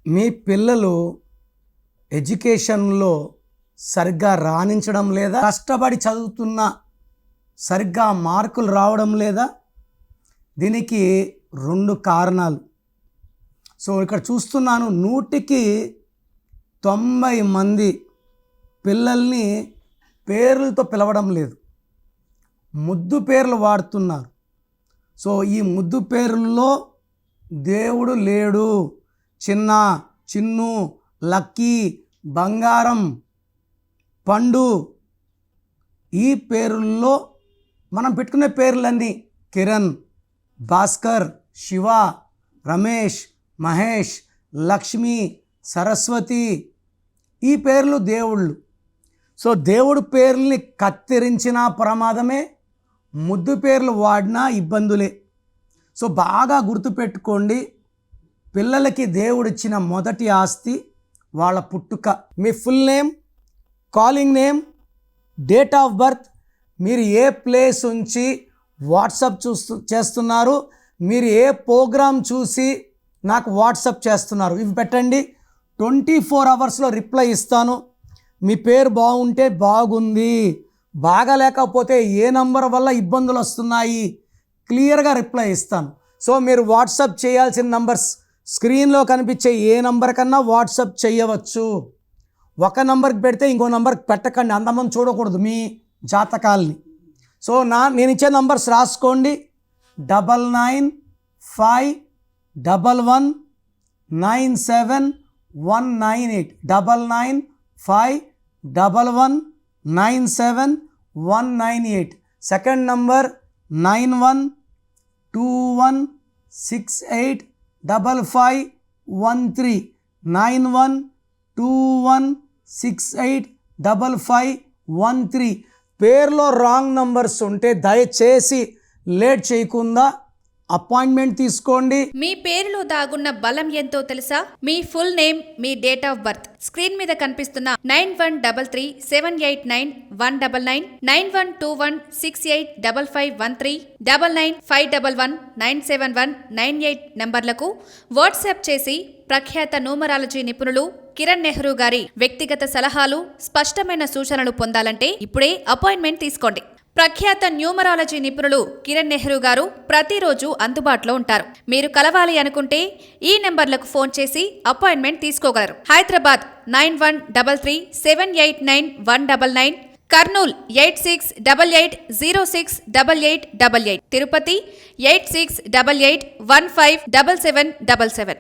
మీ పిల్లలు ఎడ్యుకేషన్లో సరిగ్గా రాణించడం లేదా? కష్టపడి చదువుతున్నా సరిగ్గా మార్కులు రావడం లేదా? దీనికి 2 కారణాలు. సో ఇక్కడ చూస్తున్నాను, 100కి 90 మంది పిల్లల్ని పేర్లతో పిలవడం లేదు, ముద్దు పేర్లు వాడుతున్నారు. సో ఈ ముద్దు పేర్లలో దేవుడు లేడు. చిన్న, చిన్ను, లక్కీ, బంగారం, పండు, ఈ పేరుల్లో మనం పెట్టుకునే పేర్లన్నీ కిరణ్, భాస్కర్, శివ, రమేష్, మహేష్, లక్ష్మి, సరస్వతి, ఈ పేర్లు దేవుళ్ళు. సో దేవుడు పేర్లని కత్తిరించిన ప్రమాదమే, ముద్దు పేర్లు వాడినా ఇబ్బందులే. సో బాగా గుర్తుపెట్టుకోండి, పిల్లలకి దేవుడిచ్చిన మొదటి ఆస్తి వాళ్ళ పుట్టుక. మీ full name, calling name, date of birth, మీరు ఏ ప్లేస్ నుంచి వాట్సాప్ చేస్తున్నారు, మీరు ఏ ప్రోగ్రామ్ చూసి నాకు వాట్సాప్ చేస్తున్నారు, ఇవి పెట్టండి. 24 అవర్స్లో రిప్లై ఇస్తాను. మీ పేరు బాగుంటే బాగుంది, బాగాలేకపోతే ఏ నంబర్ వల్ల ఇబ్బందులు వస్తున్నాయి, క్లియర్గా రిప్లై ఇస్తాను. సో మీరు వాట్సాప్ చేయాల్సిన నంబర్స్ స్క్రీన్లో కనిపించే ఏ నంబర్ కన్నా వాట్సాప్ చేయవచ్చు. ఒక నంబర్కి పెడితే ఇంకో నంబర్కి పెట్టకండి, అంతమంది చూడకూడదు మీ జాతకాల్ని. సో నేను ఇచ్చే నంబర్స్ రాసుకోండి: 9951197198, 9951197198. Second number 9121685513, 9121685513. పేర్లో రాంగ్ నంబర్స్ ఉంటే దయచేసి లేట్ చేయకుండా అపాయింట్మెంట్ తీసుకోండి. మీ పేరులో దాగున్న బలం ఎంతో తెలుసా? మీ ఫుల్ నేమ్, మీ డేట్ ఆఫ్ బర్త్ స్క్రీన్ మీద కనిపిస్తున్న 9133789199, 9121685513, 9951197198 నంబర్లకు వాట్సాప్ చేసి ప్రఖ్యాత న్యూమరాలజీ నిపుణులు కిరణ్ నెహ్రూ గారి వ్యక్తిగత సలహాలు, స్పష్టమైన సూచనలు పొందాలంటే ఇప్పుడే అపాయింట్మెంట్ తీసుకోండి. ప్రఖ్యాత న్యూమరాలజీ నిపుణులు కిరణ్ నెహ్రూ గారు ప్రతిరోజు అందుబాటులో ఉంటారు. మీరు కలవాలి అనుకుంటే ఈ నెంబర్లకు ఫోన్ చేసి అపాయింట్మెంట్ తీసుకోగలరు. హైదరాబాద్ 9133789199, కర్నూల్ 8688068888, తిరుపతి 8688157777.